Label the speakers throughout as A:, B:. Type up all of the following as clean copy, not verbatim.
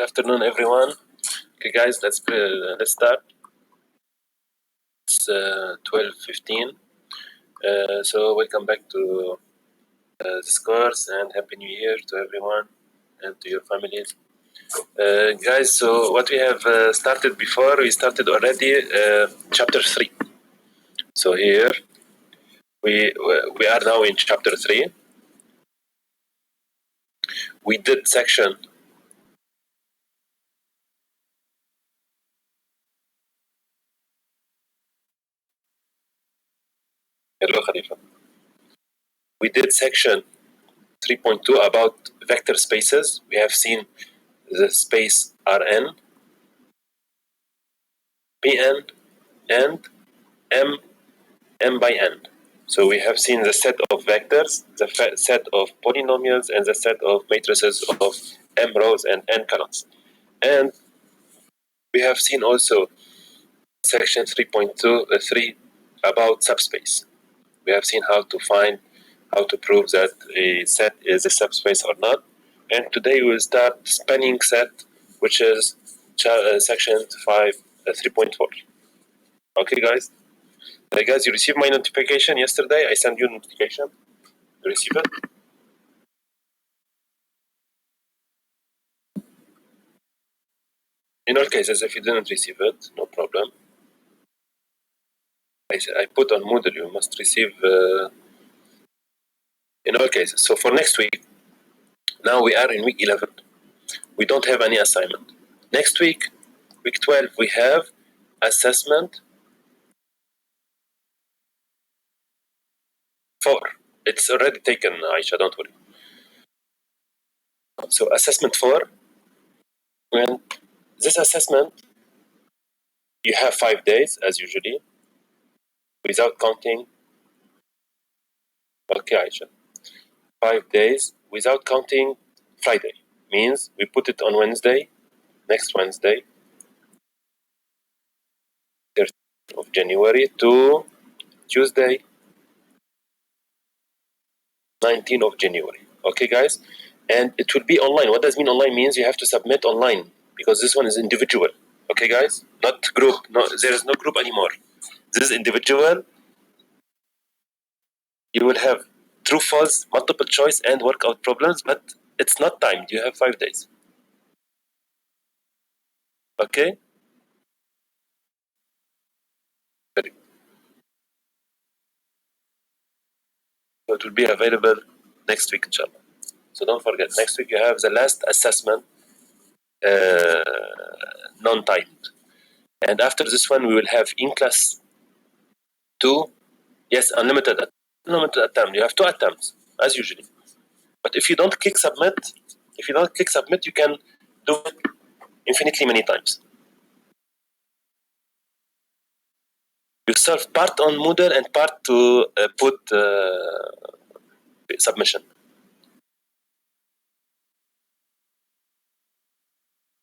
A: Good afternoon, everyone. Okay, guys, let's start. It's 12:15. So welcome back to this course, and happy New Year to everyone and to your families. Guys, so what we have started before, we started already chapter 3. So here we are now in chapter 3. We did section. Hello, Khalifa. We did section 3.2 about vector spaces. We have seen the space Rn, Pn, and m by n. So we have seen the set of vectors, the set of polynomials, and the set of matrices of m rows and n columns. And we have seen also section 3.3 about subspace. We have seen how to prove that a set is a subspace or not. And today we will start spanning set, which is section 3.4. Okay, guys? Guys, you received my notification yesterday. I sent you a notification. You receive it? In all cases, if you didn't receive it, no problem. I put on Moodle, you must receive in all cases. So for next week, now we are in week 11. We don't have any assignment. Next week, week 12, we have assessment 4. It's already taken, Aisha, don't worry. So assessment 4, when this assessment, you have 5 days as usually, without counting. Okay, Aisha. 5 days without counting Friday. Means we put it on Wednesday, next Wednesday, 13th of January to Tuesday, 19th of January. Okay, guys? And it will be online. What does mean online? Means you have to submit online because this one is individual. Okay, guys? Not group. No, there is no group anymore. This is individual. You will have true, false, multiple choice, and workout problems, but it's not timed. You have 5 days. Okay? Very good. So it will be available next week, inshallah. So don't forget, next week you have the last assessment, non-timed. And after this one, we will have in class 2, yes, unlimited attempt. You have 2 attempts, as usually. But if you don't click submit, you can do it infinitely many times. You solve part on Moodle and part to put submission.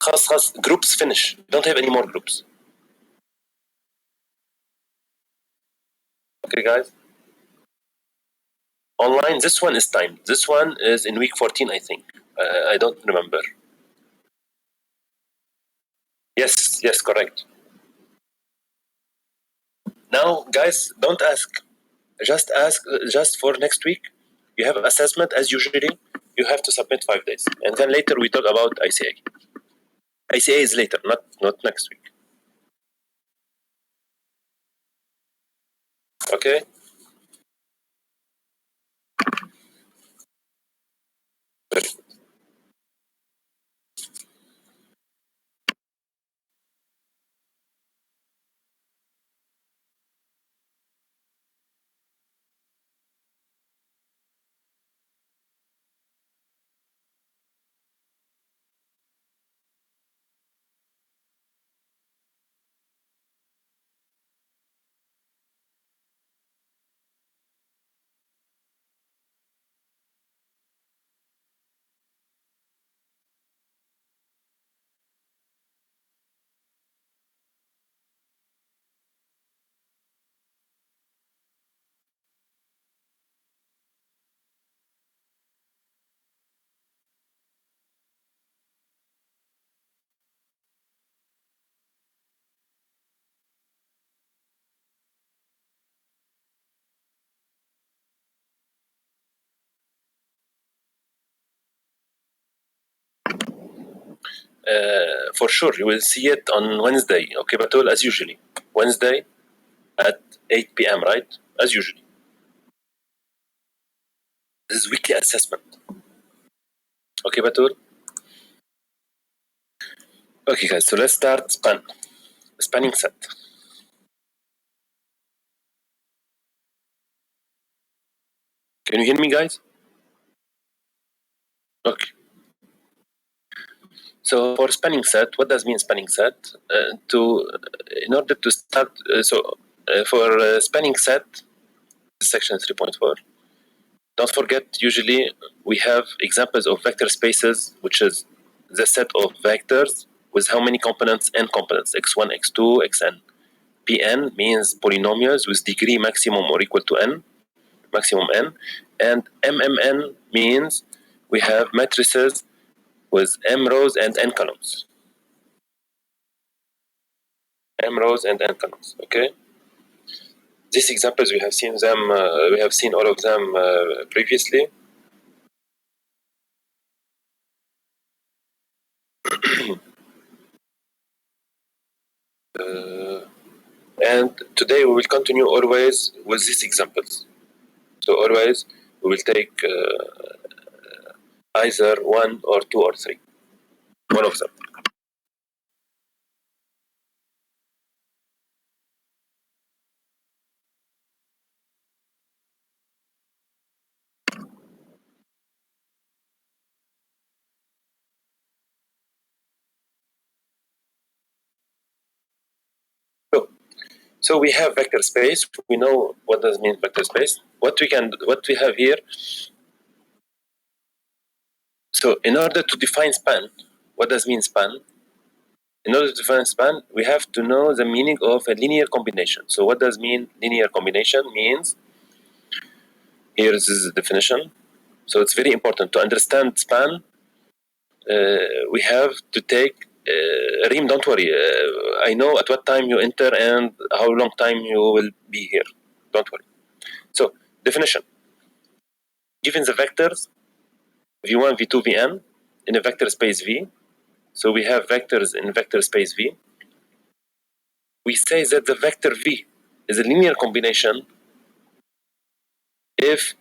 A: خلاص groups finish. We don't have any more groups. Okay, guys? Online, this one is timed. This one is in week 14, I think. I don't remember. Yes, correct. Now, guys, don't ask. Just ask. Just for next week, you have assessment as usually. You have to submit 5 days, and then later we talk about ICA. ICA is later, not next week. Okay. Very good. for sure you will see it on Wednesday. Okay, Batul, as usually. Wednesday at 8 p.m., right? As usually. This is weekly assessment. Okay, Batul? Okay, guys, so let's start spanning set. Can you hear me, guys? Okay. So for spanning set, what does mean spanning set? In order to start, for spanning set, section 3.4. Don't forget, usually we have examples of vector spaces, which is the set of vectors with how many components? N components, x1, x2, xn. Pn means polynomials with degree maximum or equal to n, maximum n. And mmn means we have matrices with m rows and n columns. M rows and n columns, okay? These examples, we have seen them, we have seen all of them previously. And today we will continue always with these examples. So always we will take either one or two or three, one of them. So we have vector space. We know what does mean vector space. What we have here. So in order to define span, what does mean span? In order to define span, we have to know the meaning of a linear combination. So what does mean linear combination? Means here is the definition. So it's very important to understand span. We have to take Reem, don't worry. I know at what time you enter and how long time you will be here. Don't worry. So definition. Given the vectors v1, v2, vn in a vector space V. So we have vectors in vector space V. We say that the vector V is a linear combination if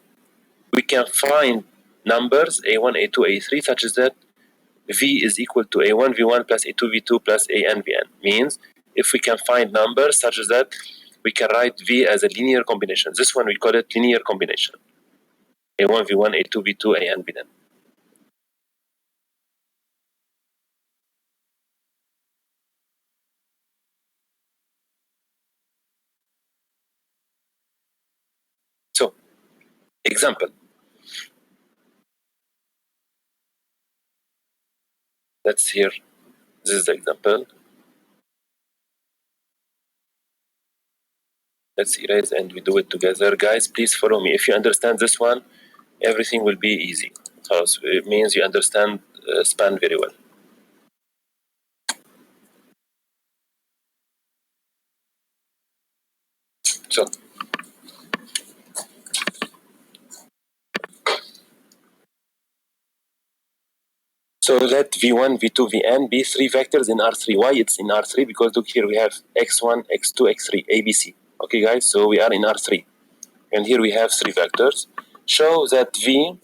A: we can find numbers a1, a2, a3 such that V is equal to a1, v1 plus a2, v2 plus an, vn. Means if we can find numbers such that we can write V as a linear combination. This one we call it linear combination. a1, v1, a2, v2, an, vn. So, example. Let's hear. This is the example. Let's erase and we do it together. Guys, please follow me. If you understand this one, everything will be easy. So it means you understand span very well. So let v1, v2, vn be three vectors in R3. Why it's in R3? Because look here, we have x1, x2, x3, ABC. Okay, guys, so we are in R3. And here we have three vectors. Show that v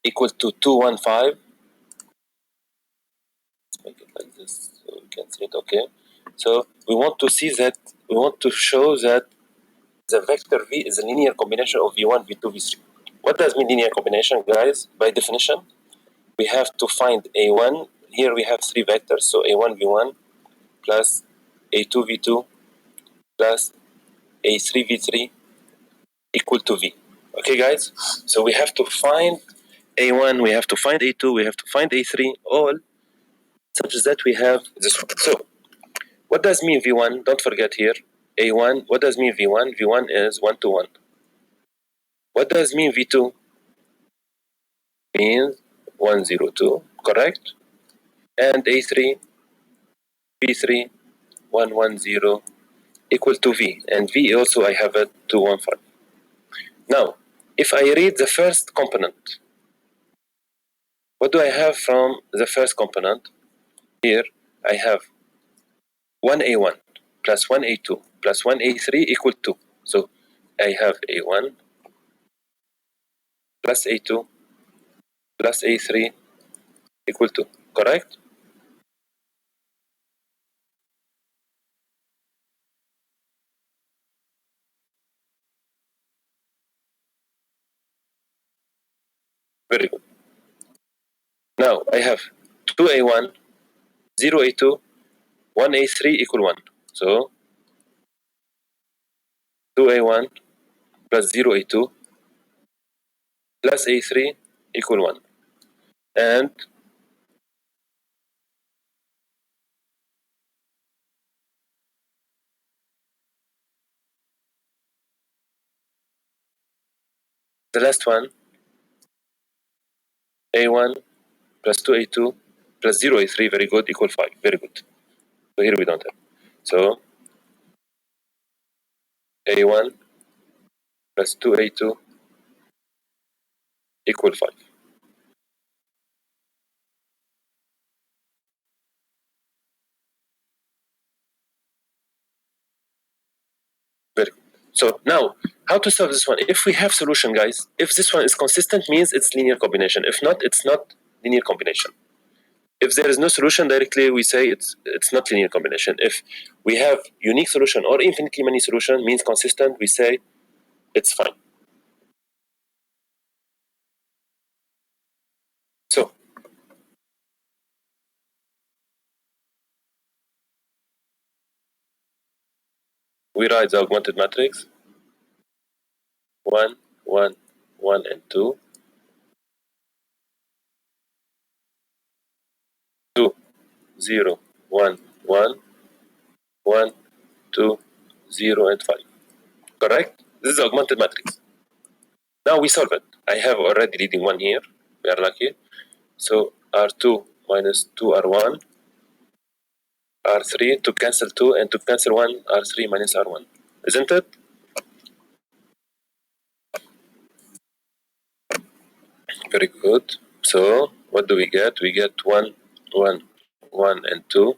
A: equal to 2, 1, 5. Let's make it like this so we can see it, okay. So we want to show that the vector v is a linear combination of v1, v2, v3. What does mean linear combination, guys? By definition, we have to find a1. Here we have three vectors, so a1, v1 plus a2, v2 plus a3, v3 equal to v. Okay, guys? So we have to find a1, we have to find a2, we have to find a3, all such that we have this one. So what does mean v1? Don't forget here, a1. What does mean v1? v1 is 1 to 1. What does mean v2? Means 1, 0, 2, correct? And a3, v3, 1, 1, 0 equal to v. And v also I have it 2, 1, 5. Now, if I read the first component, What do I have from the first component? Here I have 1a1 plus 1a2 plus 1a3 equal 2. So I have a1 plus a2 plus a3 equal 2. Correct? Very good. Now I have 2a1, 0a2, 1a3 equal 1. So 2a1 plus 0a2 plus a3 equal 1. And the last one, a1 plus 2a2 plus 0a3, very good, equal 5. Very good. So here we don't have. So a1 plus 2a2 equal 5. Very good. So now, how to solve this one? If we have solution, guys, if this one is consistent, means it's linear combination. If not, it's not linear combination. If there is no solution, directly we say it's not linear combination. If we have unique solution or infinitely many solution, means consistent, we say it's fine. So we write the augmented matrix 1, 1, 1, and 2. 2, 0, 1, 1, 1, 2, 0, and 5. Correct? This is the augmented matrix. Now we solve it. I have already leading 1 here. We are lucky. So R2 minus 2R1, R3 to cancel 2, and to cancel 1, R3 minus R1. Isn't it? Very good. So what do we get? We get 1, 1, 1, and 2.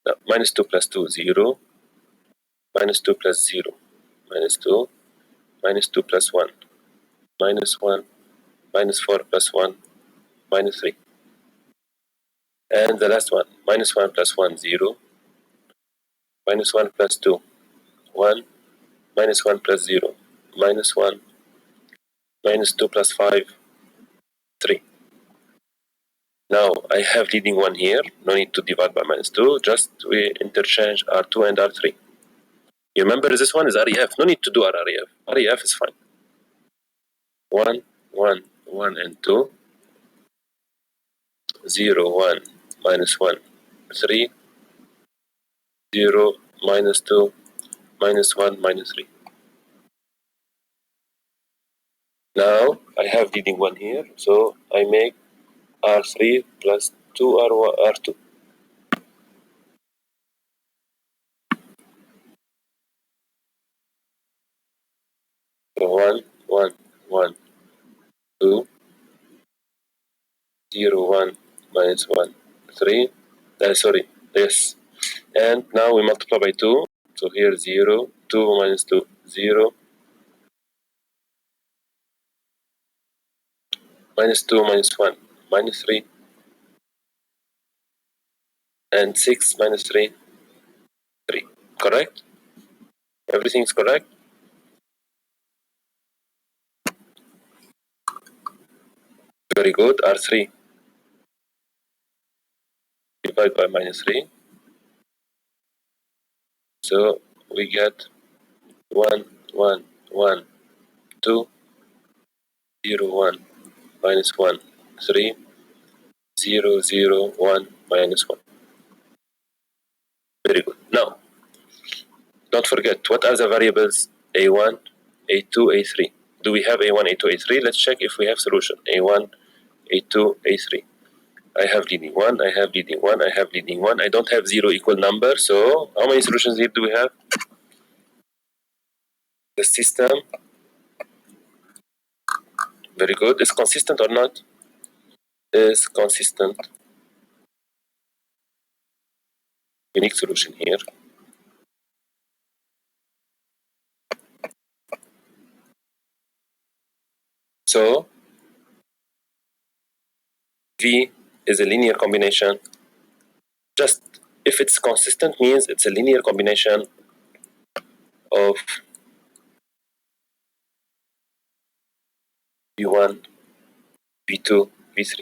A: No, minus 2 plus 2, 0. Minus 2 plus 0. Minus 2. Minus 2 plus 1. Minus 1. Minus 4 plus 1. Minus 3. And the last one. Minus 1 plus 1, 0. Minus 1 plus 2, 1. Minus 1 plus 0. Minus 1. Minus 2 plus 5, 3. Now I have leading 1 here. No need to divide by minus 2. Just we interchange R2 and R3. You remember this one is REF. No need to do RREF. REF is fine. 1, 1, 1, and 2. 0, 1, minus 1, 3. 0, minus 2, minus 1, minus 3. Now I have leading 1 here. So I make R3 plus 2 R2. So 1, 1, 1, 2, 0, 1, minus 1, 3. Sorry, yes. And now we multiply by 2. So here 0, 2 minus 2, 0. Minus 2 minus 1, minus 3. And 6 minus 3, 3. Correct? Everything is correct? Very good. R3 divided by minus 3. So we get 1, 1, 1, 2, 0, 1, minus 1, 3, 0, 0, 1, minus 1. Very good. Now, don't forget, what are the variables A1, A2, A3? Do we have A1, A2, A3? Let's check if we have solution. A1, A2, A3. I have leading 1, I have leading 1, I have leading 1. I don't have 0 equal number, so how many solutions here do we have? The system, very good. Is consistent or not? is consistent. Unique solution here. So V is a linear combination. Just if it's consistent means it's a linear combination of V1, V2, V3.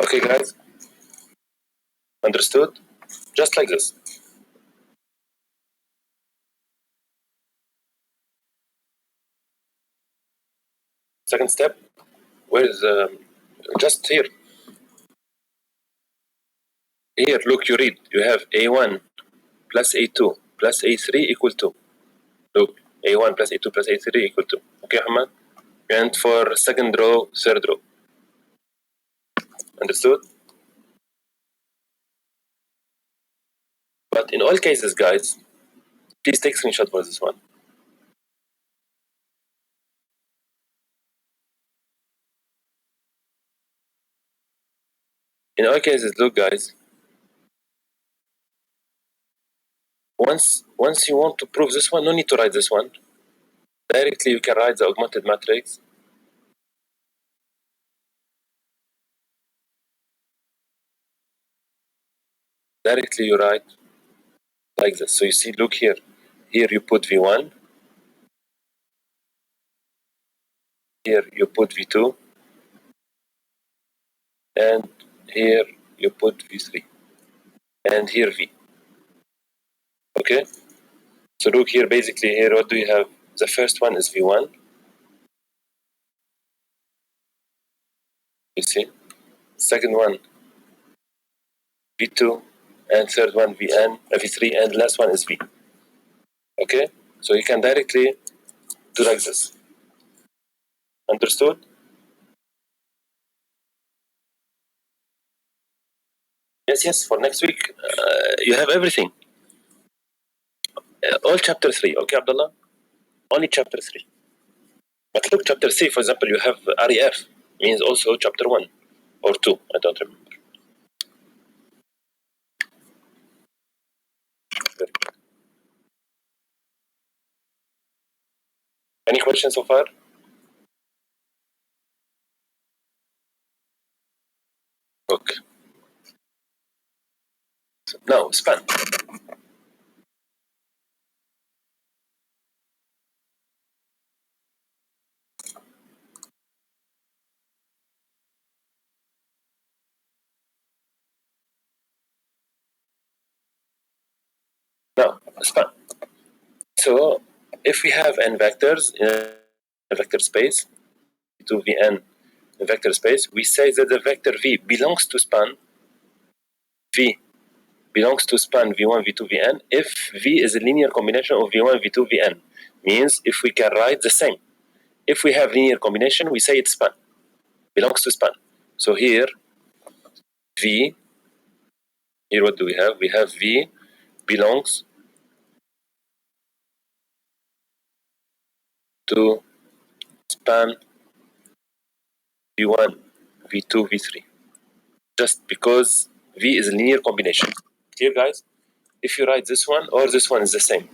A: Okay, guys? Understood? Just like this. Second step, where is just here. Here, look, you read. You have A1 plus A2 plus A3 equal to. Look, A1 plus A2 plus A3 equal to. Okay, Hamad? And for second row, third row. Understood? But in all cases, guys, please take screenshot for this one. In all cases, look, guys, once you want to prove this one, no need to write this one. Directly, you can write the augmented matrix. Directly, you write like this. So you see, look here. Here you put V1. Here you put V2. And here you put V3. And here V. Okay? So look here, basically here, what do you have? The first one is V1. You see? Second one, V2. And third one, V3. And last one is V. Okay? So you can directly do like this. Understood? Yes, for next week, you have everything. All chapter 3, okay, Abdullah? Only chapter 3. But look, chapter 3, for example, you have REF, means also chapter 1 or 2, I don't remember. Any questions so far? Okay. Now, span. Now, span. So, if we have n vectors in a vector space, to Vn vector space, we say that the vector V belongs to span V belongs to span V1, V2, Vn if V is a linear combination of V1, V2, Vn. Means if we can write the same. If we have linear combination, we say it's span. Belongs to span. So here, V, here what do we have? We have V belongs to span V1, V2, V3. Just because V is a linear combination. Clear, guys? If you write this one or this one is the same.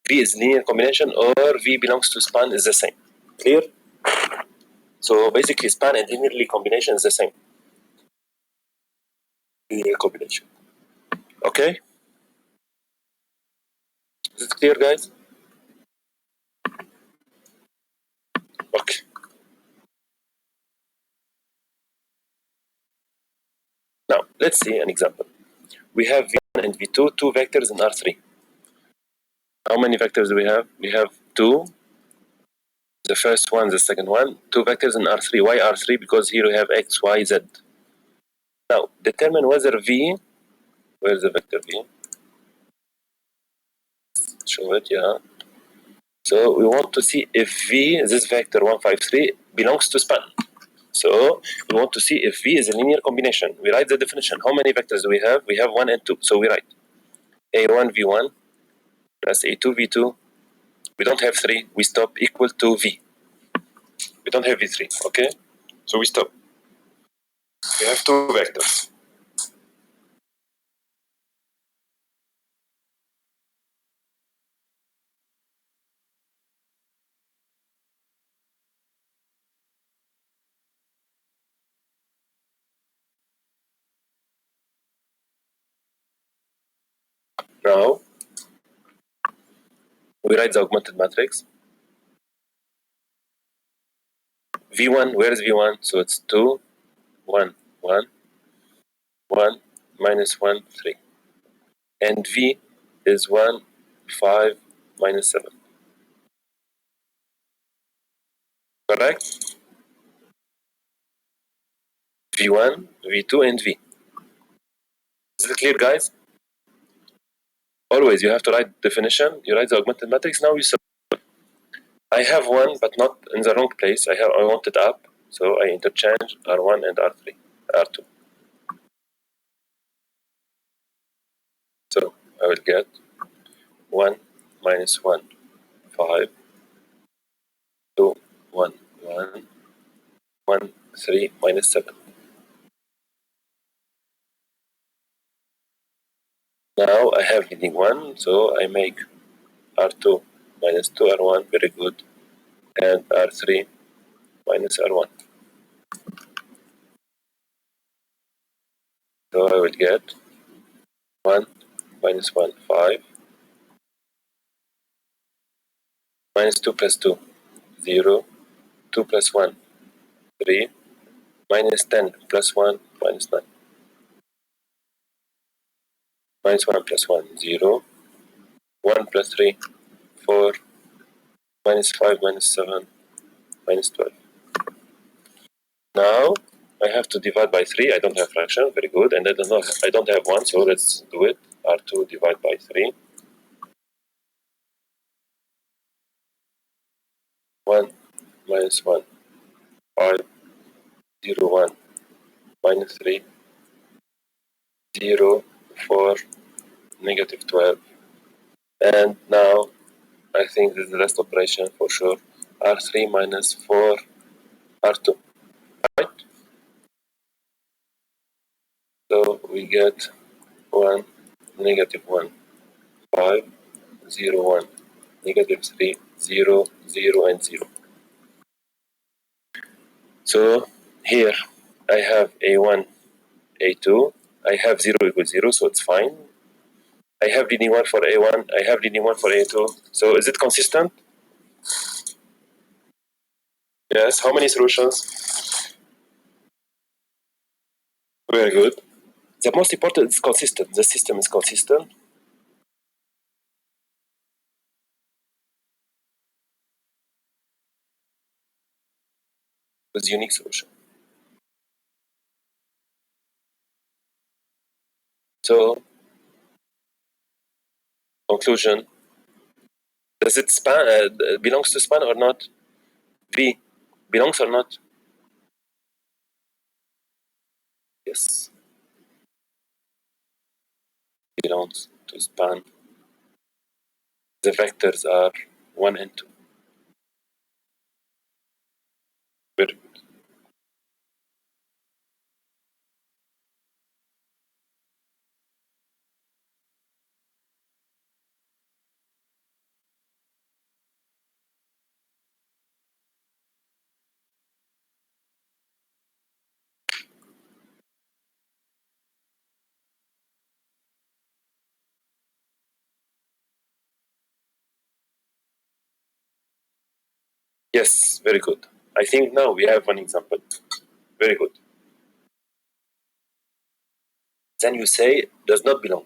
A: V is linear combination or V belongs to span is the same. Clear? So basically span and linearly combination is the same. Linear combination. Okay? Is it clear, guys? Okay. Now, let's see an example. We have V1 and V2, two vectors in R3. How many vectors do we have? We have two. The first one, the second one. Two vectors in R3. Why R3? Because here we have X, Y, Z. Now, determine whether V, where's the vector V? Show it, yeah. So we want to see if V, this vector 153, belongs to span. So we want to see if V is a linear combination. We write the definition. How many vectors do we have? We have 1 and 2. So we write A1 V1 plus A2 V2. We don't have 3. We stop equal to V. We don't have V3. Okay? So we stop. We have two vectors. Now we write the augmented matrix. V1, where is V1? So it's 2, 1, 1, 1, minus 1, 3. And V is 1, 5, minus 7. Correct? V1, V2, and V. Is it clear, guys? Always, you have to write definition. You write the augmented matrix. Now you I have 1, but not in the wrong place. I want it up. So I interchange R1 and R3, R2. So I will get 1 minus 1, 5, 2, 1, 1, 1, 3, minus 7. Now I have leading 1, so I make R2 minus 2 R1, very good, and R3 minus R1. So I will get 1 minus 1, 5, minus 2 plus 2, 0, 2 plus 1, 3, minus 10 plus 1, minus 9. Minus 1 plus 1, 0, 1 plus 3, 4, minus 5, minus 7, minus 12. Now I have to divide by 3. I don't have fraction, very good, and I don't have 1, so let's do it. R2 divided by 3. 1 minus 1, 5, 0, 1, minus 3, 0, 4, negative 12. And now I think this is the last operation for sure. R3 minus 4, R2. Right? So we get 1, negative 1, 5, 0, 1, negative 3, 0, 0, and 0. So here I have A1, A2. I have 0 equals 0, so it's fine. I have leading 1 for A1. I have leading 1 for A2. So is it consistent? Yes. How many solutions? Very good. The most important is consistent. The system is consistent. With unique solution. So conclusion. Does it span belongs to span or not? V belongs or not? Yes. Belongs to span. The vectors are 1 and 2. Very good. Yes, very good. I think now we have one example. Very good. Then you say does not belong.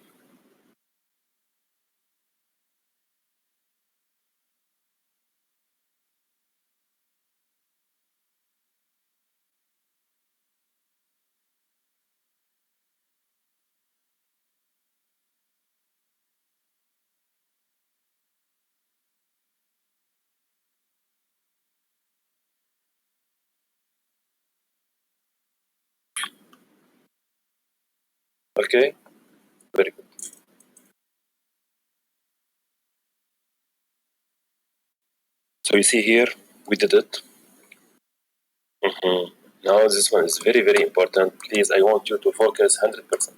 A: Okay? Very good. So you see here, we did it. Now this one is very, very important. Please, I want you to focus 100%.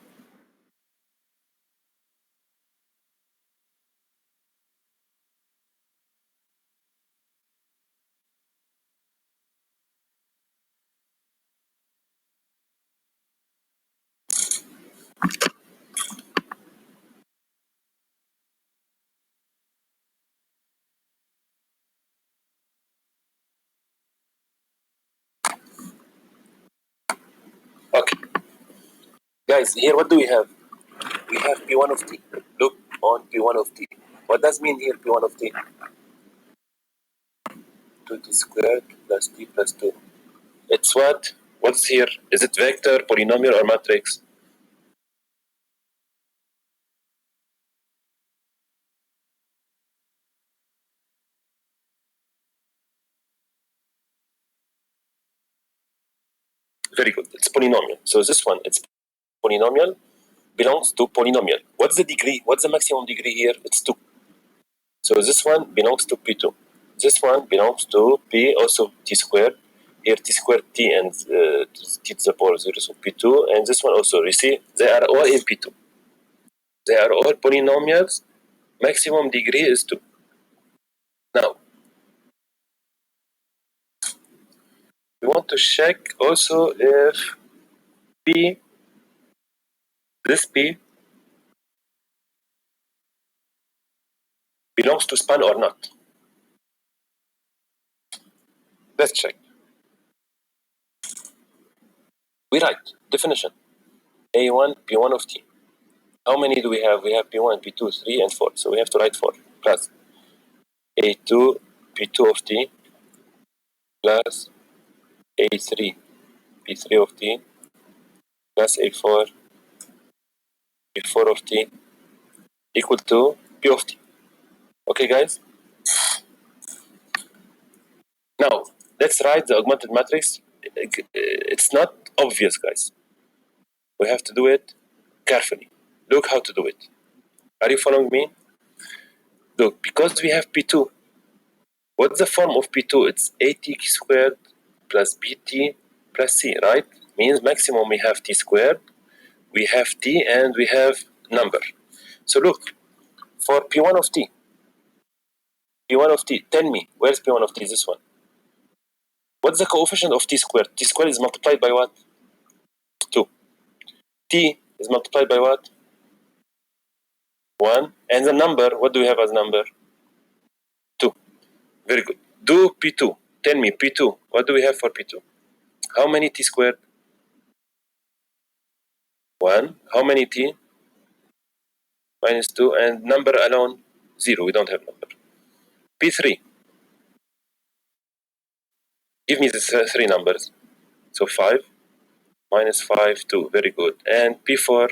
A: Okay. Guys, here what do we have? We have P1 of t. Look on P1 of t. What does mean here P1 of t? 2t squared plus t plus 2. It's what? What's here? Is it vector, polynomial, or matrix? Very good. It's polynomial. So this one, it's polynomial, belongs to polynomial. What's the degree? What's the maximum degree here? It's 2. So this one belongs to P2. This one belongs to P, also t squared. Here t squared t and t to the power 0, so P2. And this one also, you see, they are all in P2. They are all polynomials. Maximum degree is 2. Now, we want to check also if P, this P, belongs to span or not. Let's check. We write definition A1 P1 of t. How many do we have? We have P1, P2, 3, and 4. So we have to write 4 plus A2 P2 of t plus A3 P3 of t plus A4 P4 of t equal to P of t. Okay, guys? Now, let's write the augmented matrix. It's not obvious, guys. We have to do it carefully. Look how to do it. Are you following me? Look, because we have P2, what's the form of P2? It's AT squared plus BT plus C, right? Means maximum we have T squared, we have T, and we have number. So look, for P1 of T, P1 of T, tell me, where's P1 of T? This one. What's the coefficient of T squared? T squared is multiplied by what? 2. T is multiplied by what? 1. And the number, what do we have as number? 2. Very good. Do P2. Tell me, P2, what do we have for P2? How many T squared? 1. How many T? Minus 2. And number alone? 0. We don't have number. P3. Give me the 3 numbers. So 5. Minus 5, 2. Very good. And P4.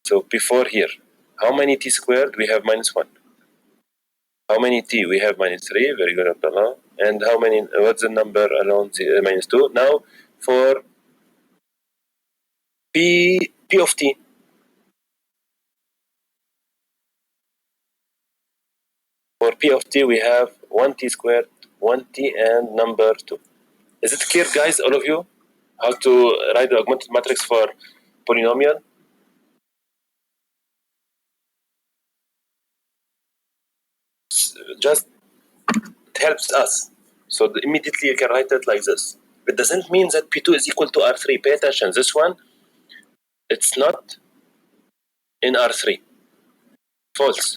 A: So P4 here. How many T squared? We have minus 1. How many T? We have minus 3. Very good, Abdullah. And how many? What's the number alone? Minus 2. Now for P of T. For P of T, we have 1 T squared, 1 T, and number 2. Is it clear, guys, all of you? How to write the augmented matrix for polynomial? Just it helps us. So immediately you can write it like this. It doesn't mean that P2 is equal to R3. Pay attention. This one, it's not in R3. False.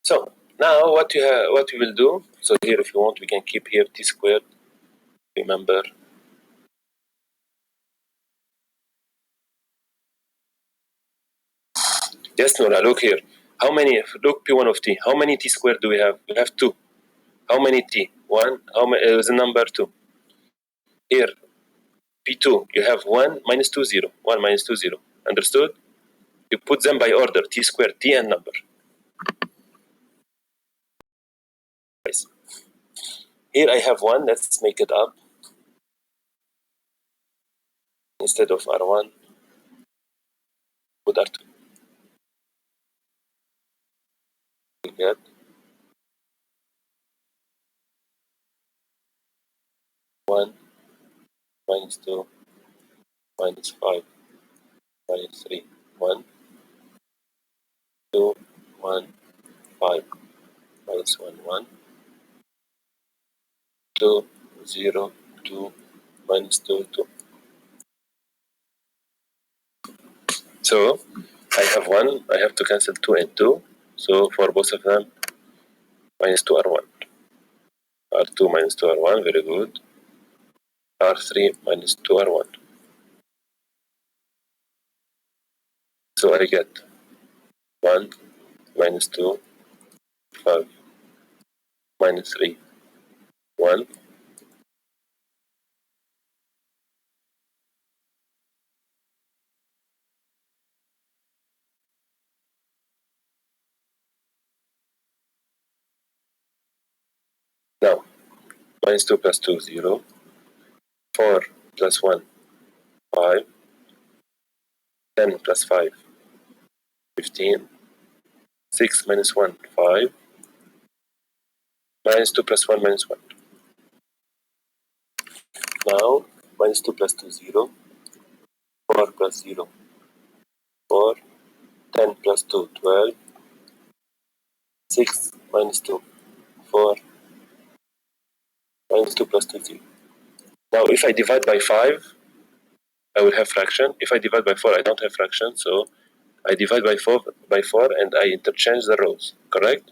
A: So now what we will do, so here if you want we can keep here T squared, remember. Yes, Nora, look here. How many, look P1 of T, how many T squared do we have? We have 2. How many T? 1. How many, the number 2. Here, P2, you have 1 minus 2, 0. 1 minus 2, 0. Understood? You put them by order, T squared, T and number. Here I have 1, let's make it up. Instead of R1, put R2. We get 1 minus 2 minus 5 minus 3, 1, 2, 1, 5 minus 1, 1, 2, 0, 2 minus 2, 2. So I have 1, I have to cancel 2 and 2. So for both of them, minus 2 are 1. R2 minus 2 are 1, very good. R3 minus 2 are 1. So I get 1 minus 2, 5 minus 3, 1. Now, minus 2 plus 2, 0. 4 plus 1, 5. 10 plus 5, 15. 6 minus 1, 5. Minus 2 plus 1, minus 1. Now, minus 2 plus 2, 0. 4 plus 0, 4. 10 plus 2, 12. 6 minus 2, 4. Minus 2 plus 2, 0. Now, if I divide by 5, I will have fraction. If I divide by 4, I don't have fraction. So I divide by 4 and I interchange the rows, correct?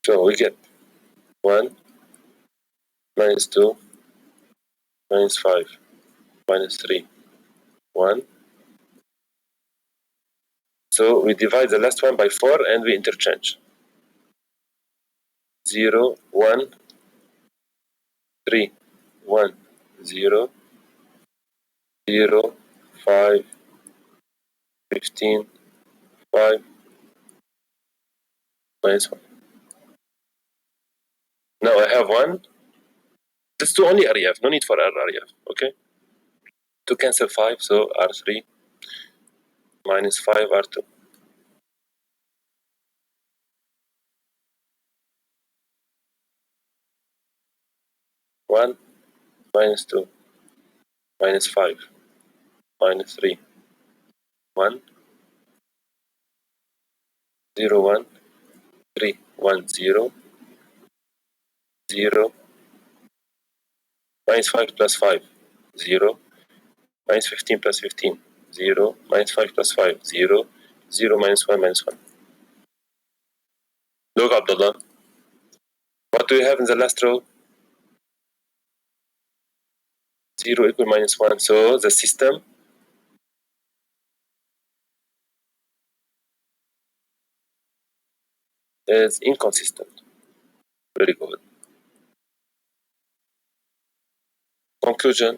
A: So we get 1 minus 2 minus 5 minus 3, 1. So we divide the last one by 4 and we interchange. 0, 1, 3, 1, 0, 0, 5, 15, 5, minus 1. Now I have 1. This two only REF, no need for REF, okay? To cancel 5, so R3 minus 5 R2. 1 minus 2 minus 5 minus 3, 1, 0, 1, 3, 1, 0, 0, minus 5 plus 5, 0, minus 15 plus 15, 0, minus 5 plus 5, 0, 0 minus 1 minus 1. Look, Abdullah, what do you have in the last row? 0 equal minus 1. So the system is inconsistent. Very good. Conclusion.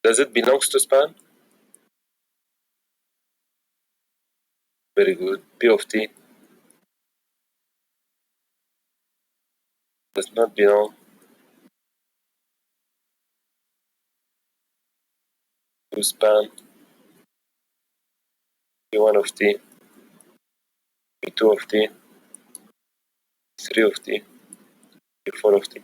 A: Does it belongs to span? Very good. P of t does not belong to span P1 of t, P2 of t, 3 of t, P4 of t.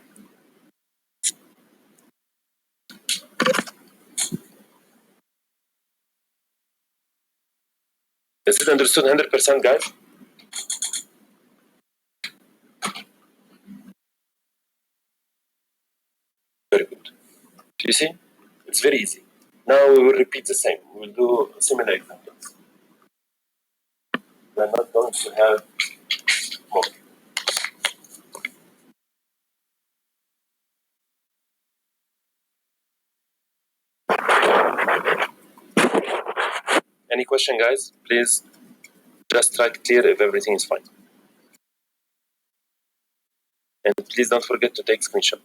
A: Is it understood 100%, guys? Very good. Do you see? It's very easy. Now we will repeat the same. We will do similar examples. We are not going to have more. Any question, guys? Please just write clear if everything is fine. And please don't forget to take screenshot.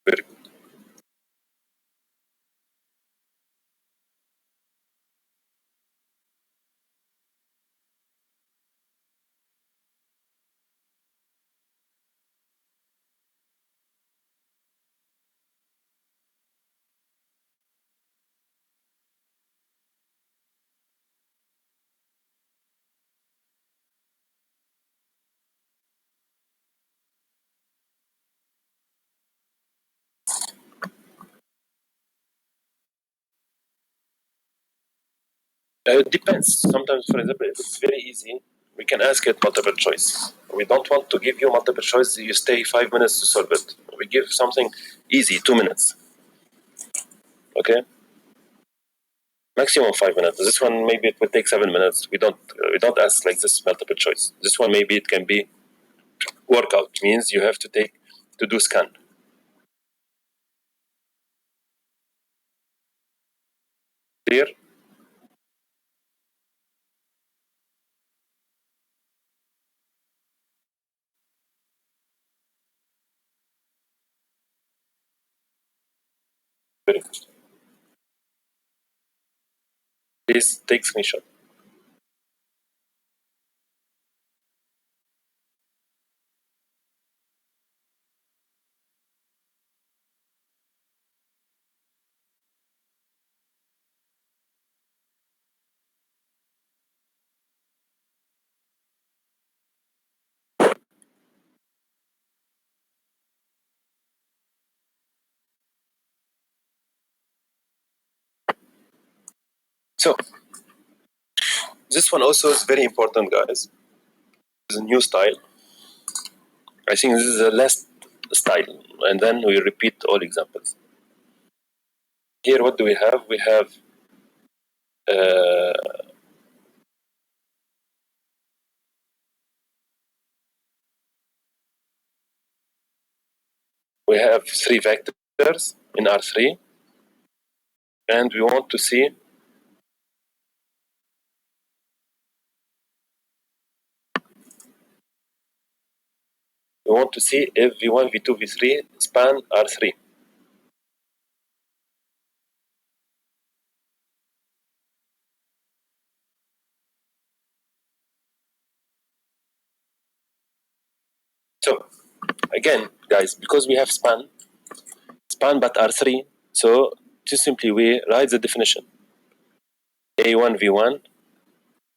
A: Very good. It depends. Sometimes, for example, if it's very easy, we can ask it multiple choice. We don't want to give you multiple choice. You stay 5 minutes to solve it. We give something easy, 2 minutes. Okay, maximum 5 minutes. This one maybe it will take 7 minutes. We don't ask like this multiple choice. This one maybe it can be workout. Means you have to do scan. Clear? Very good. Please take screenshot. So this one also is very important, guys. It's a new style. I think this is the last style, and then we repeat all examples. Here, what do we have? Uh, we have three vectors in R3, and we want to see if V1, V2, V3 span R3. So again, guys, because we have span but R3, so just simply we write the definition: A1 V1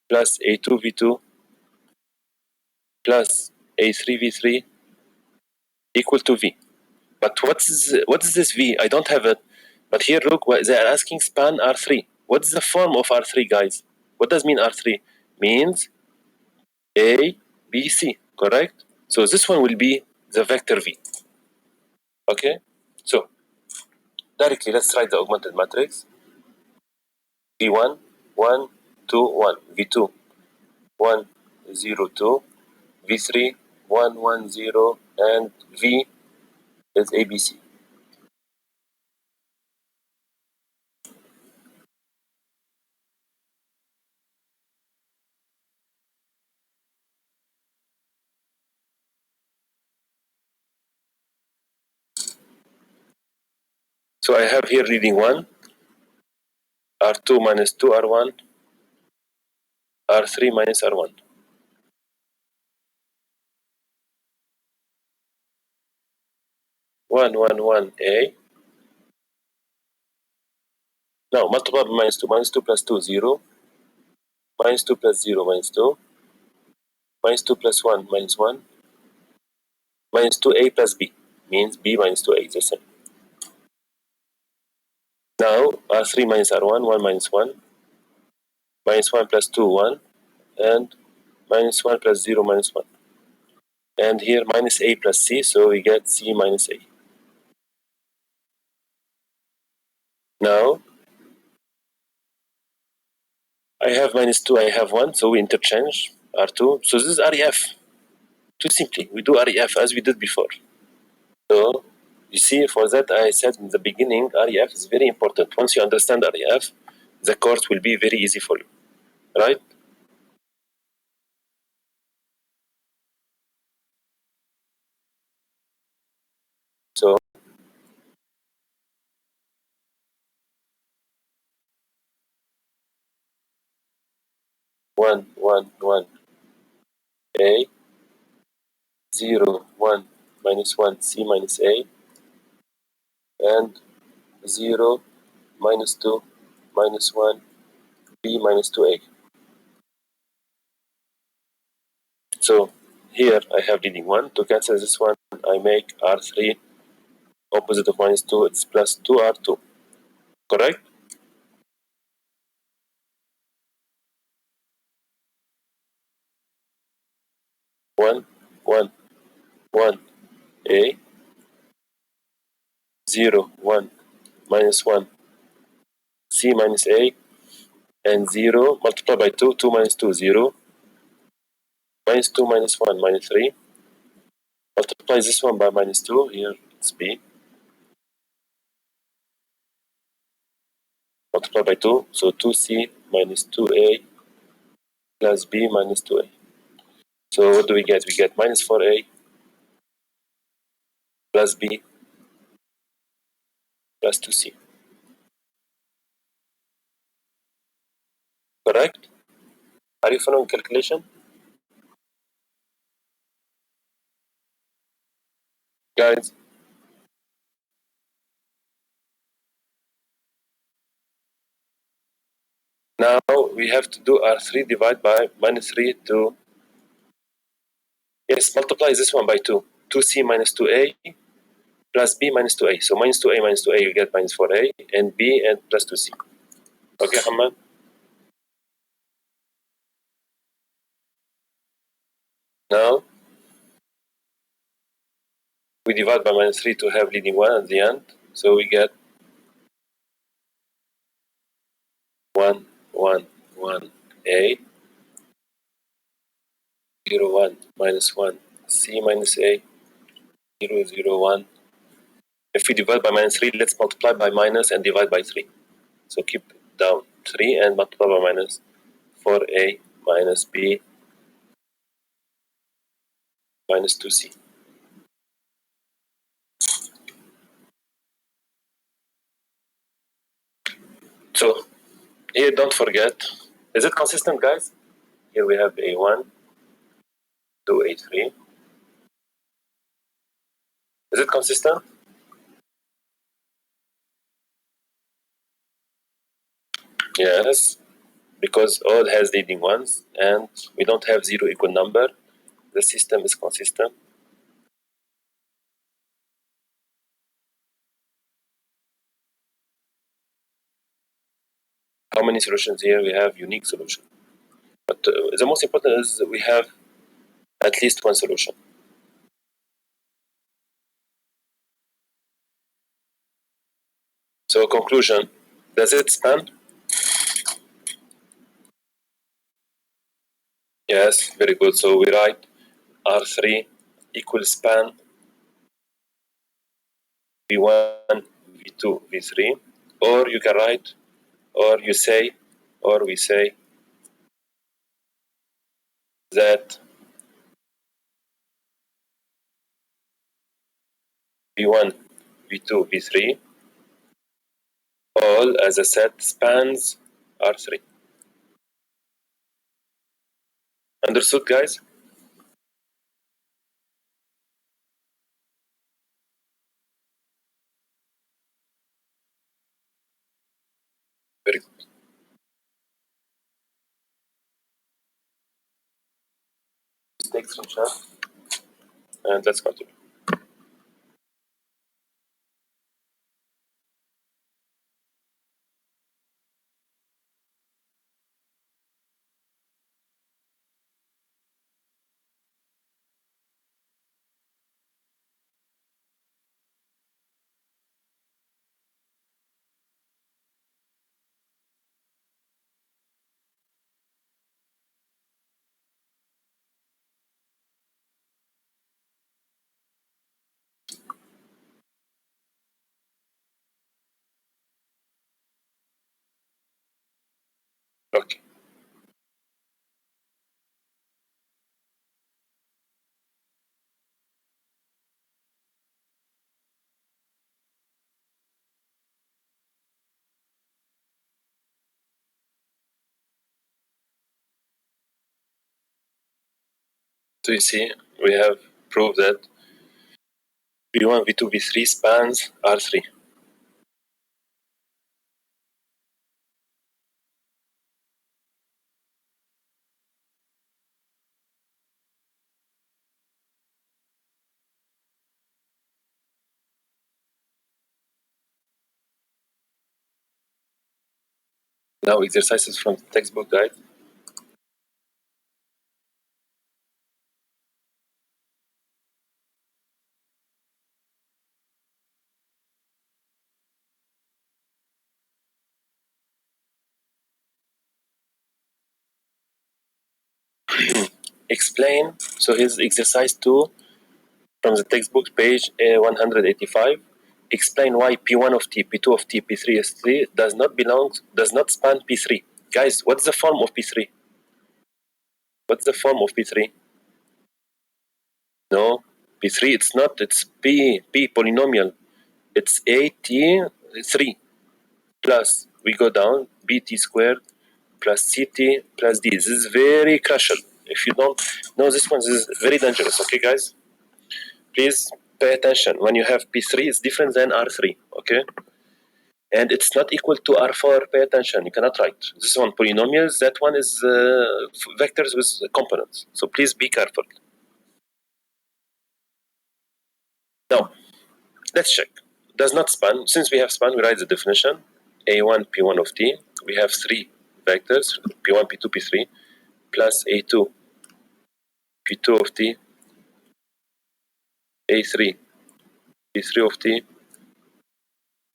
A: plus A2 V2 plus A3 V3 equal to V. But what is this V? I don't have it. But here, look, they are asking span R3. What is the form of R3, guys? What does mean R3? Means A, B, C, correct? So this one will be the vector V. Okay? So directly, let's write the augmented matrix. V1, 1, 2, 1. V2, 1, 0, 2. V3, 1, 1, 0. And V is ABC. So I have here reading 1, R2 minus 2, R1, R3 minus R1. 1, 1, 1, A. Now multiply by minus 2. Minus 2 plus 2, 0. Minus 2 plus 0, minus 2. Minus 2 plus 1, minus 1. Minus 2A plus B. Means B minus 2A, the same. Now R3 minus R1, 1 minus 1. Minus 1 plus 2, 1. And minus 1 plus 0, minus 1. And here minus A plus C, so we get C minus A. Now I have minus 2, I have 1, so we interchange R2. So this is REF. Too simply, we do REF as we did before. So you see, for that I said in the beginning, REF is very important. Once you understand REF, the course will be very easy for you, right? So 1, 1, 1, A, 0, 1, minus 1, C minus A, and 0, minus 2, minus 1, B minus 2A. So here I have reading 1. To cancel this one, I make R3 opposite of minus 2, it's plus 2R2. Correct? 1, 1, 1, A, 0, 1, minus 1, C minus A, and 0 multiplied by 2, 2 minus 2, 0, minus 2 minus 1, minus 3, multiply this one by minus 2, here it's B, multiply by 2, so 2C minus 2A plus B minus 2A. So what do we get? We get minus 4A plus B plus 2C. Correct? Are you following calculation? Guys, now we have to do R3 divided by minus 3 to, yes, multiply this one by 2. 2C minus 2A plus B minus 2A. So minus 2A minus 2A, you get minus 4A, and B and plus 2C. Okay, Hamad? Now, we divide by minus 3 to have leading 1 at the end. So we get 1, 1, 1, A, 0, 1, minus 1, C minus A, 0, 0, 1. If we divide by minus 3, let's multiply by minus and divide by 3. So keep down 3 and multiply by minus 4A minus B minus 2C. So here, don't forget, is it consistent, guys? Here we have A1 to A3. Is it consistent? Yes, because all has leading ones and we don't have zero equal number. The system is consistent. How many solutions here? We have unique solution. But the most important is we have at least one solution. So conclusion, does it span? Yes, very good. So we write R3 equals span V1, V2, V3. Or you can write, or you say, or we say that V1, V2, V3 all as a set spans R3. Understood, guys? Very good. Let's take some chat and let's continue. Okay. So you see, we have proved that V1, V2, V3 spans R3. Now exercises from the textbook guide. explain. So here's exercise 2 from the textbook, page 185. Explain why P1 of t, P2 of t, P3 of t does not span P3. Guys, what's the form of P3? What's the form of P3? No, P3 it's not, it's P polynomial. It's AT3 plus, we go down, BT squared plus CT plus D. This is very crucial. If you don't know this one, this is very dangerous, okay guys? Please pay attention. When you have P3, it's different than R3, okay? And it's not equal to R4, pay attention, you cannot write. This one polynomials, that one is vectors with components. So please be careful. Now, let's check. Does not span. Since we have span, we write the definition. A1, P1 of t. We have three vectors, P1, P2, P3, plus A2, P2 of t, A3, P3 of t,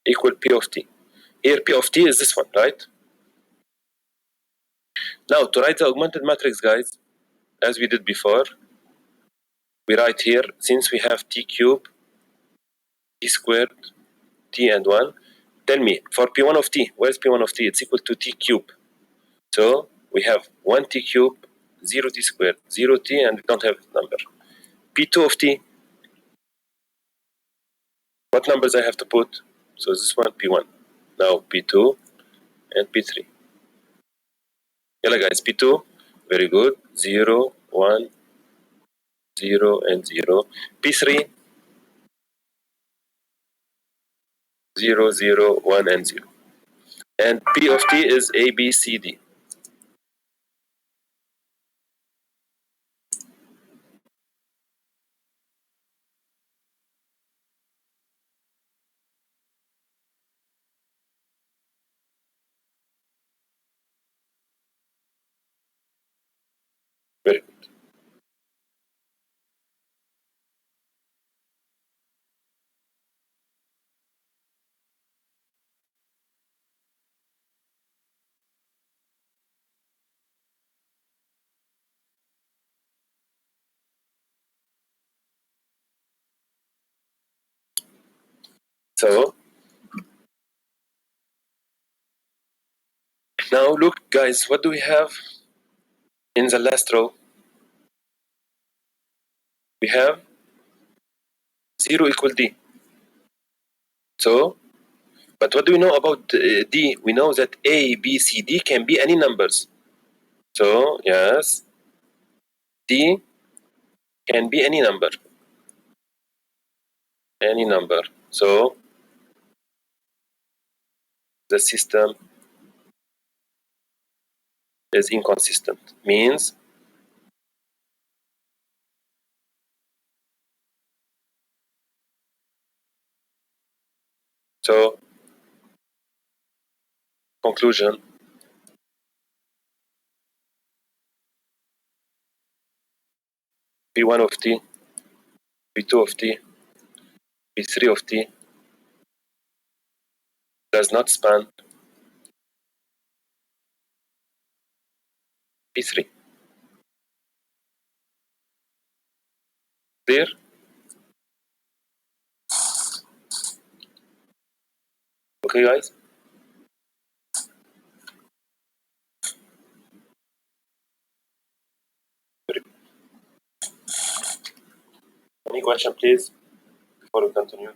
A: equal P of t. Here P of t is this one, right? Now, to write the augmented matrix, guys, as we did before, we write here, since we have t cubed, t squared, t and 1, tell me, for P1 of t, where's P1 of t? It's equal to t cubed. So we have 1 t cubed, 0 t squared, 0 t, and we don't have number. P2 of t, what numbers I have to put? So this one, P1. Now P2 and P3. Yalla guys, P2, very good, 0, 1, 0, and 0. P3, 0, 0, 1, and 0. And P of t is A, B, C, D. Very good. So now look guys, what do we have in the last row? We have 0 equal D. So, but what do we know about D? We know that A, B, C, D can be any numbers. So, yes, D can be any number. Any number. So, the system is inconsistent. Means, so, conclusion, P1 of T, P2 of T, P3 of T does not span P3. Clear? Okay, guys? Any question, please, before we continue?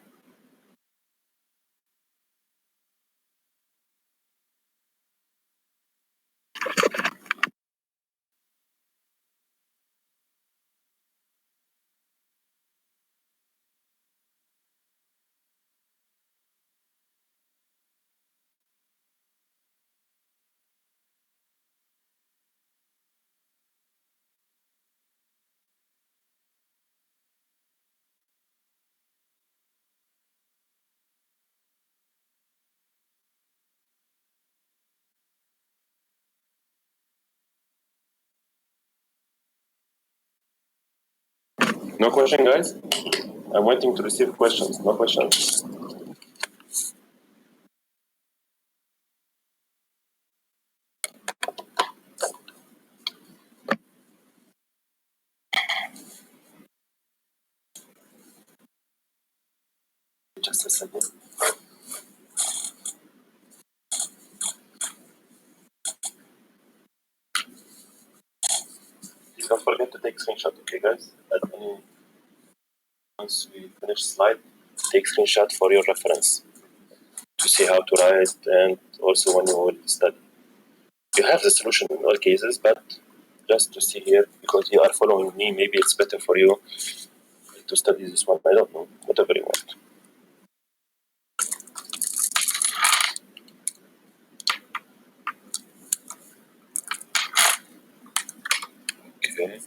A: No question, guys? I'm waiting to receive questions. No questions. just a second. Please don't forget to take screenshot, okay, guys? Once we finish slide, take screenshot for your reference to see how to write, and also when you will study. You have the solution in all cases, but just to see here, because you are following me, maybe it's better for you to study this one. I don't know, whatever you want. Okay.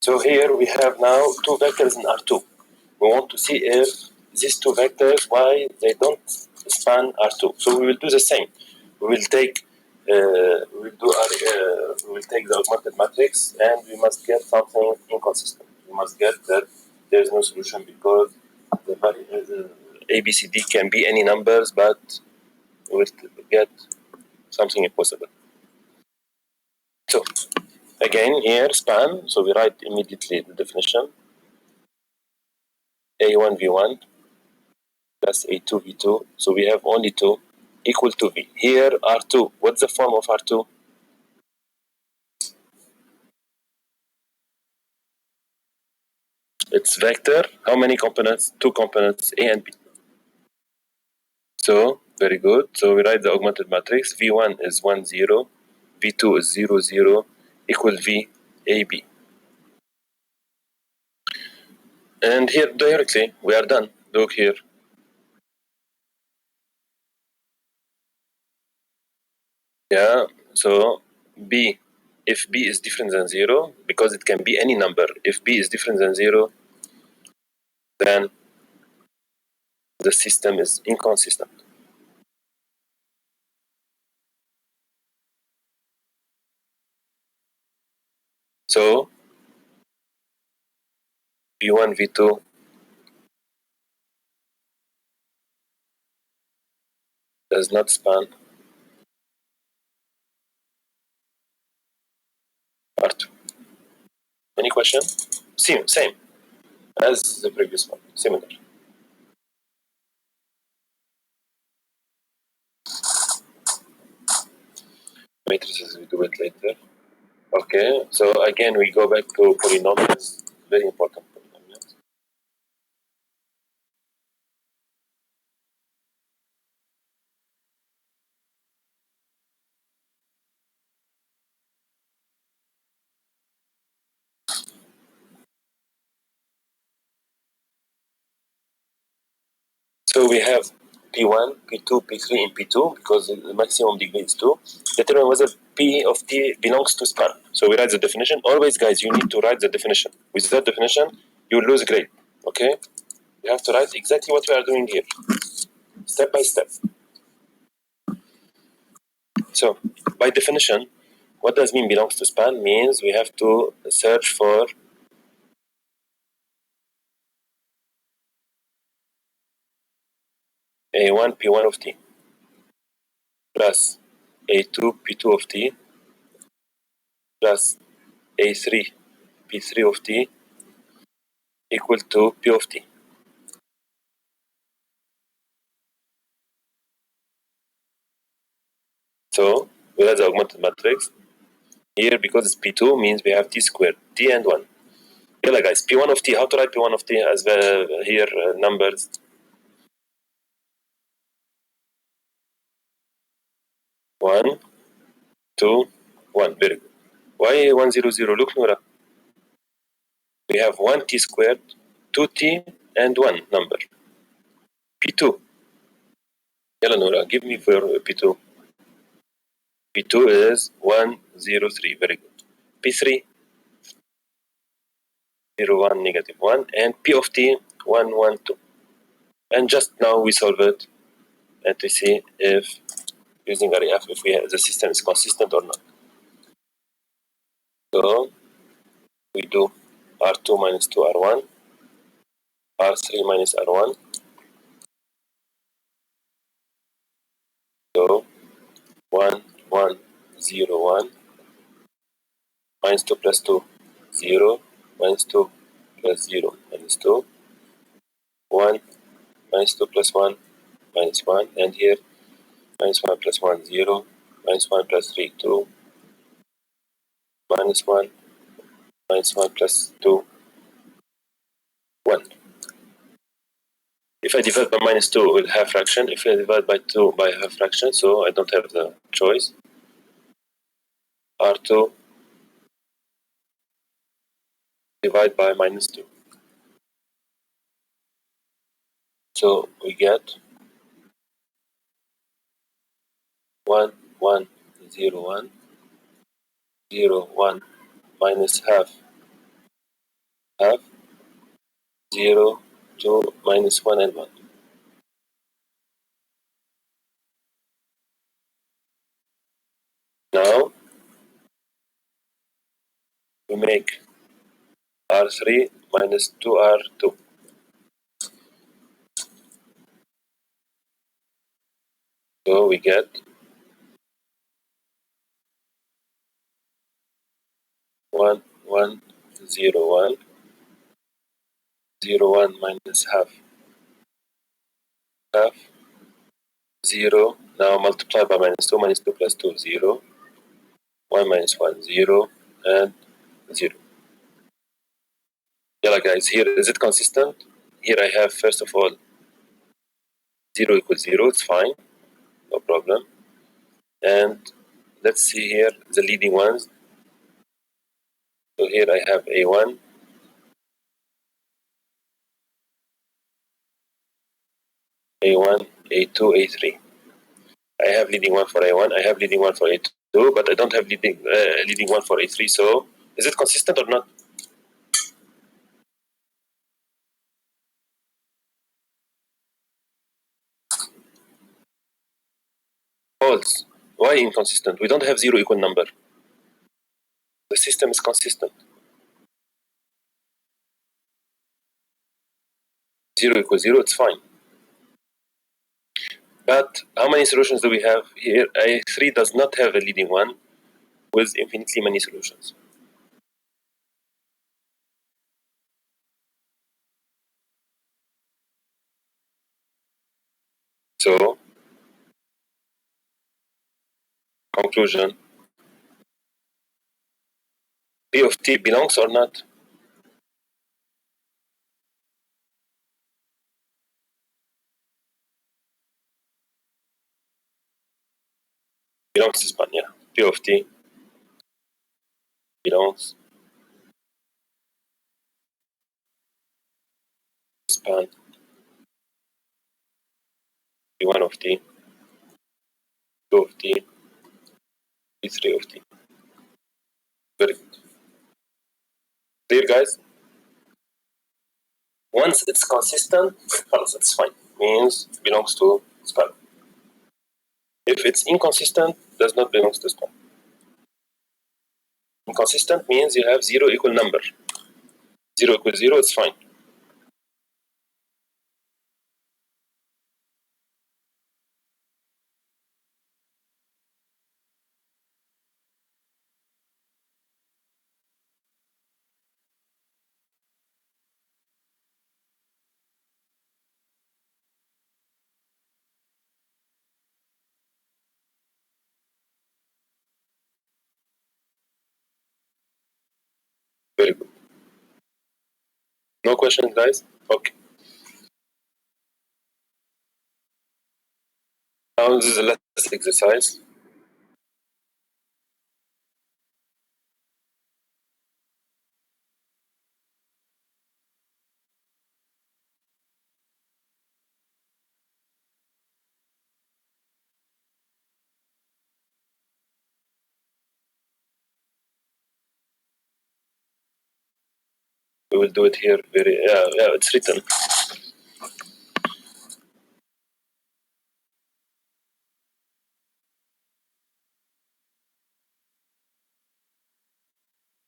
A: So here we have now two vectors in R2. We want to see if these two vectors, why they don't span R2. So we will do the same. We will take we will take the augmented matrix, and we must get something inconsistent. We must get that there is no solution because the ABCD can be any numbers, but we will get something impossible. So again here span. So we write immediately the definition. A1 V1 plus A2 V2. So we have only 2 equal to V. Here R2. What's the form of R2? It's vector. How many components? 2 components, A and B. So very good. So we write the augmented matrix. V1 is 1, 0. V2 is 0, 0 equal V AB. And here directly we are done. Look here. Yeah. So B, if B is different than 0, because it can be any number. If B is different than 0, then the system is inconsistent. So V1, V2 does not span R2. Any question? Same as the previous one, similar. Matrices, we do it later. Okay, so again we go back to polynomials, very important polynomials. So we have P1, P2, P3, and P2 because the maximum degree is 2. Determine whether P of T belongs to span. So we write the definition. Always, guys, you need to write the definition. With that definition, you lose grade. Okay? You have to write exactly what we are doing here, step by step. So, by definition, what does mean belongs to span? Means we have to search for A1 P1 of T plus A2 P2 of T plus A3 P3 of T equal to P of T. So we have the augmented matrix. Here, because it's P2, means we have T squared, T and 1. Yalla guys, P1 of T, how to write P1 of T as here numbers? One, two, one. Very good. Why 1, 0, 0? Look, Nura. We have 1 T squared, 2T, and 1 number. P2. Yalla Nura, give me for P2. P2 is 1, 0, 3. Very good. P3, 0, 1, negative 1. And P of T, 1, 1, 2. And just now we solve it and to see if using REF if the system is consistent or not. So we do R2 minus 2 R1, R3 minus R1, So 1, 1, 0, 1, minus 2 plus 2, 0, minus 2 plus 0, minus 2, 1, minus 2 plus 1, minus 1, and here minus 1 plus 1, 0, minus 1 plus 3, 2, minus 1, minus 1 plus 2, 1. If I divide by minus 2 with half fraction, if I divide by 2 by half fraction, so I don't have the choice, R2 divide by minus 2. So we get 1, 1, 0, 1, 0, 1, minus half, half, 0, 2, minus 1 and 1. Now we make R3 minus 2R2. So we get 1, 1, 0, 1, 0, 1 minus half, half, 0. Now multiply by minus 2, minus 2 plus 2, 0, 1 minus 1, 0, and 0. Yalla guys, here is it consistent? Here I have first of all 0 equals 0, it's fine, no problem. And let's see here the leading ones. So here I have A1, A1, A2, A3. I have leading one for A1, I have leading one for A2, but I don't have leading one for A3. So is it consistent or not? False. Why inconsistent? We don't have zero equal number. The system is consistent. 0 equals 0, it's fine. But how many solutions do we have here? A3 does not have a leading one with infinitely many solutions. So, conclusion, P of t belongs or not? Belongs to span, yeah. P of t belongs to span P1 of t, 2 of t, P3 of t. Very good. Clear, guys? Once it's consistent, it's fine. Means it belongs to span. If it's inconsistent, does not belong to span. Inconsistent means you have zero equal number. 0 equals 0, it's fine. Very good. No questions, guys? Okay. Now this is the last exercise. We will do it here. It's written.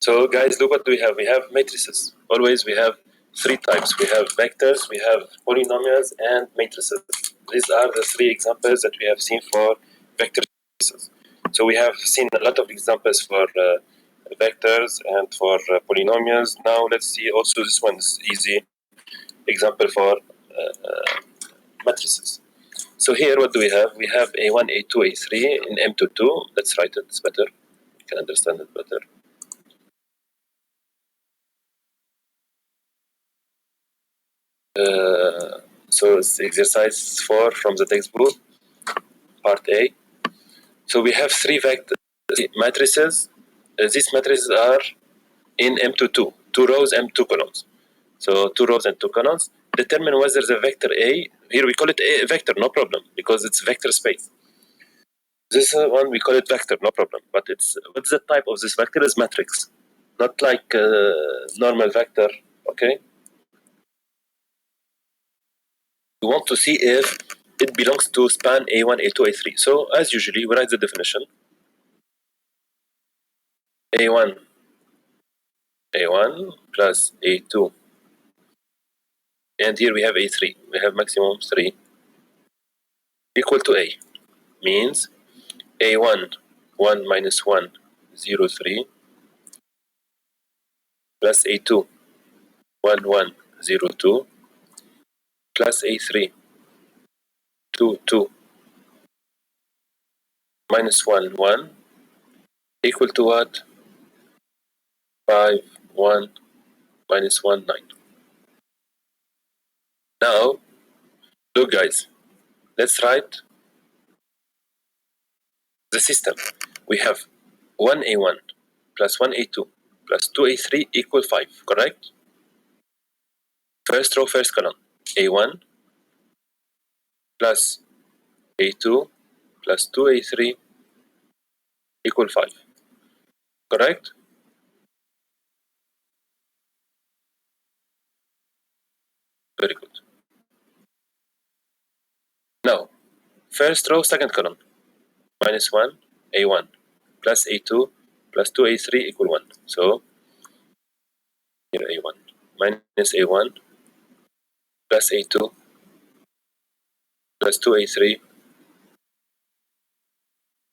A: So guys, look what we have. We have matrices. Always we have three types. We have vectors, we have polynomials, and matrices. These are the three examples that we have seen for vector spaces. So we have seen a lot of examples for vectors and for polynomials. Now let's see also this one is easy example for matrices. So here what do we have? We have A1, A2, A3 in M22. Let's write it, it's better. You can understand it better. So it's exercise 4 from the textbook, part A. So we have three vector matrices. These matrices are in M22, two rows and two columns. So two rows and two columns. Determine whether the vector A, here we call it a vector, no problem, because it's vector space. This one we call it vector, no problem. But it's what's the type of this vector is matrix, not like normal vector. Okay. We want to see if it belongs to span A1, A2, A3. So as usually, we write the definition. A1 plus A2. And here we have A3. We have maximum 3 equal to A. Means A1, 1 minus 1, 0, 3 plus A2, 1, 1, 0, 2 plus A3, 2, 2 minus 1, 1 equal to what? 5, 1 minus 1, 9. Now, look guys, let's write the system. We have 1A1 plus 1A2 plus 2A3 equal 5, correct? First row, first column. A1 plus A2 plus 2A3 equal 5, correct? Very good. Now, first row, second column. Minus 1, A1 plus A2 plus 2A3 equal 1. So, here A1 minus A1 plus A2 plus 2A3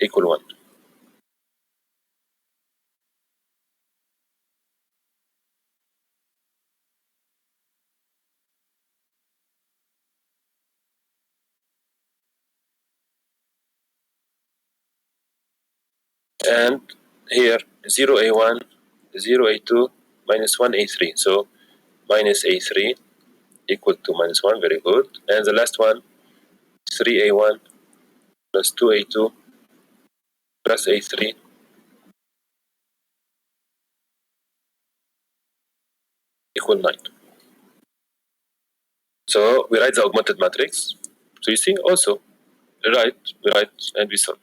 A: equal 1. And here 0A1, 0A2, minus 1A3. So minus A3 equal to minus 1, very good. And the last one, 3A1 plus 2A2 plus A3 equal 9. So we write the augmented matrix. So you see also, we write, and we solve.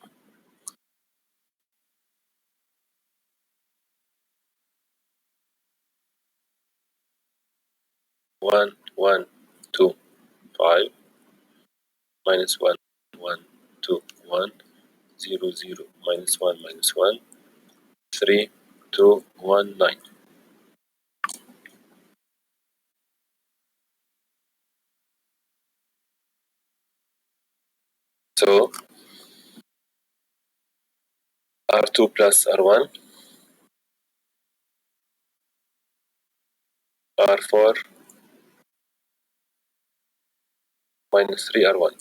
A: 1, 1, 2, 5, minus 1, 1, 2, 1, 0, 0, minus 1, minus 1, 3, 2, 1, 9. So R2 plus R1, R4 minus 3 R1.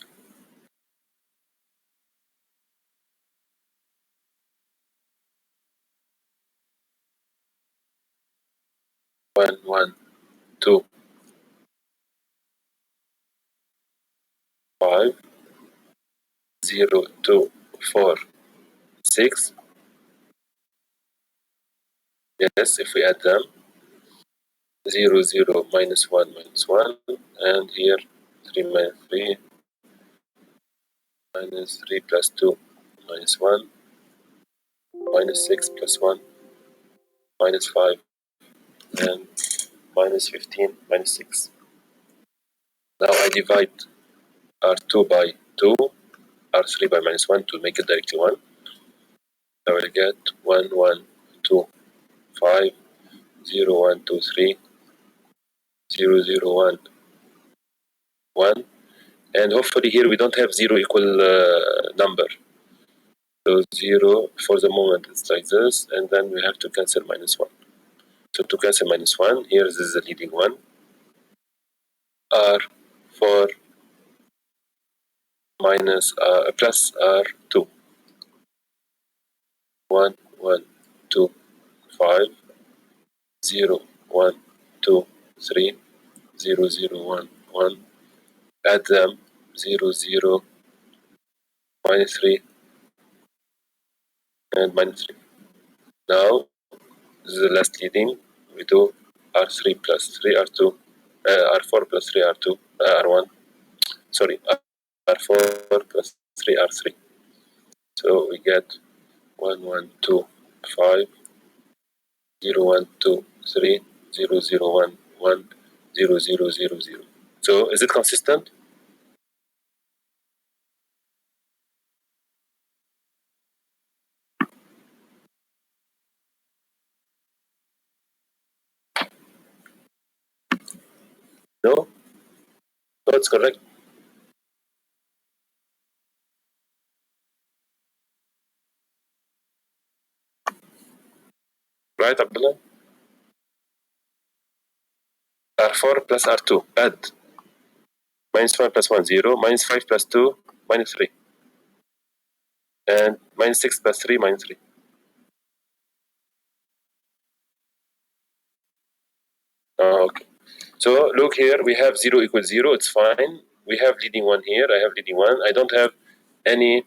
A: 1, 1, 2, 5, 0, 2, 4, 6. Yes, if we add them, 0, 0, minus 1, minus 1, and here 3 minus 3, minus 3 plus 2, minus 1, minus 6 plus 1, minus 5, and minus 15, minus 6. Now I divide R2 by 2, R3 by minus 1 to make it directly 1. I will get 1, 1, 2, 5, 0, 1, 2, 3, 0, 0, 1, 1. And hopefully here we don't have 0 equal number. So 0 for the moment it's like this, and then we have to cancel -1. So to cancel -1, here this is the leading one. R4 minus plus R2. 1, 1, 2, 5, 0, 1, 2, 3, 0, 0, 1, 1. Add them 0, 0, -3, and -3. Now this is the last leading. We do R3 plus 3 R2, R4 plus 3 R2, R1. Sorry, R4 plus 3 R3. So we get 1, 1, 2, 5, 0, 1, 2, 3, 0, 0, 1, 1, 0, 0, 0, 0. So is it consistent? No? No, it's correct. Right, Abdullah? R4 plus R2, add. -1 plus 1, 0. -5 plus 2, -3. And -6 plus 3, -3. Okay. So look here, we have 0 equals 0, it's fine. We have leading one here, I have leading one. I don't have any,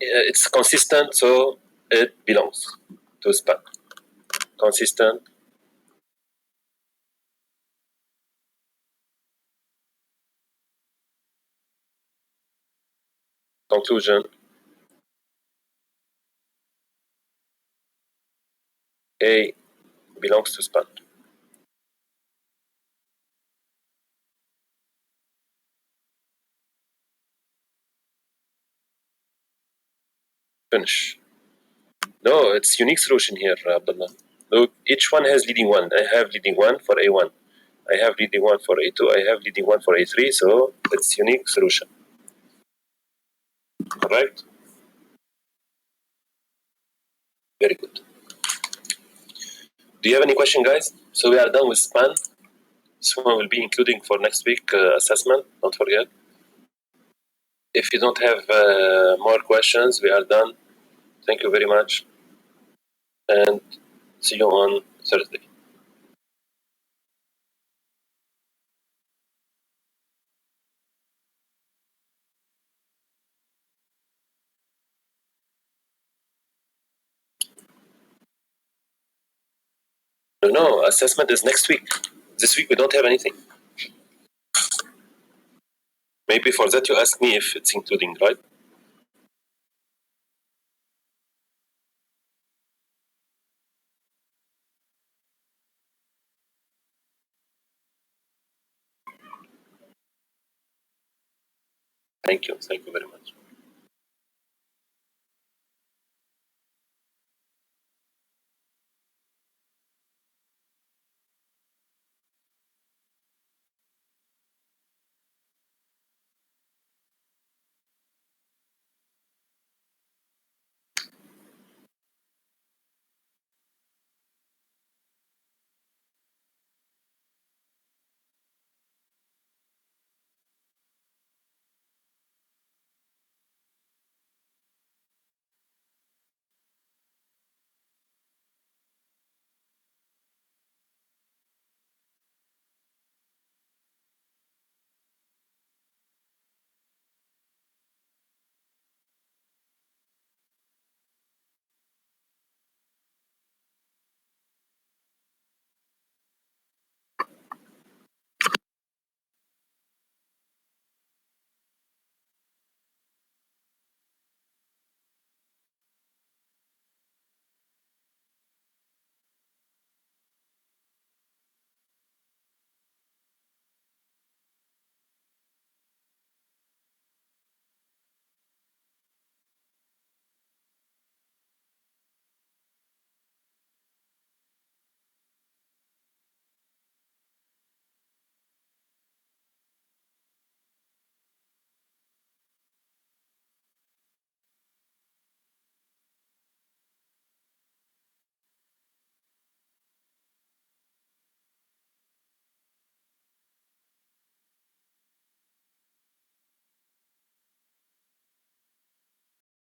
A: it's consistent, so it belongs to span. Consistent. Conclusion. A belongs to span. Finish. No, it's unique solution here, Abdullah. Look, each one has leading one. I have leading one for A1. I have leading one for A2. I have leading one for A3. So it's unique solution. Correct? Very good. Do you have any question, guys? So we are done with span. This one will be including for next week assessment. Don't forget. If you don't have more questions, we are done. Thank you very much. And see you on Thursday. No, assessment is next week. This week we don't have anything. Maybe for that you ask me if it's including, right? Thank you. Thank you very much.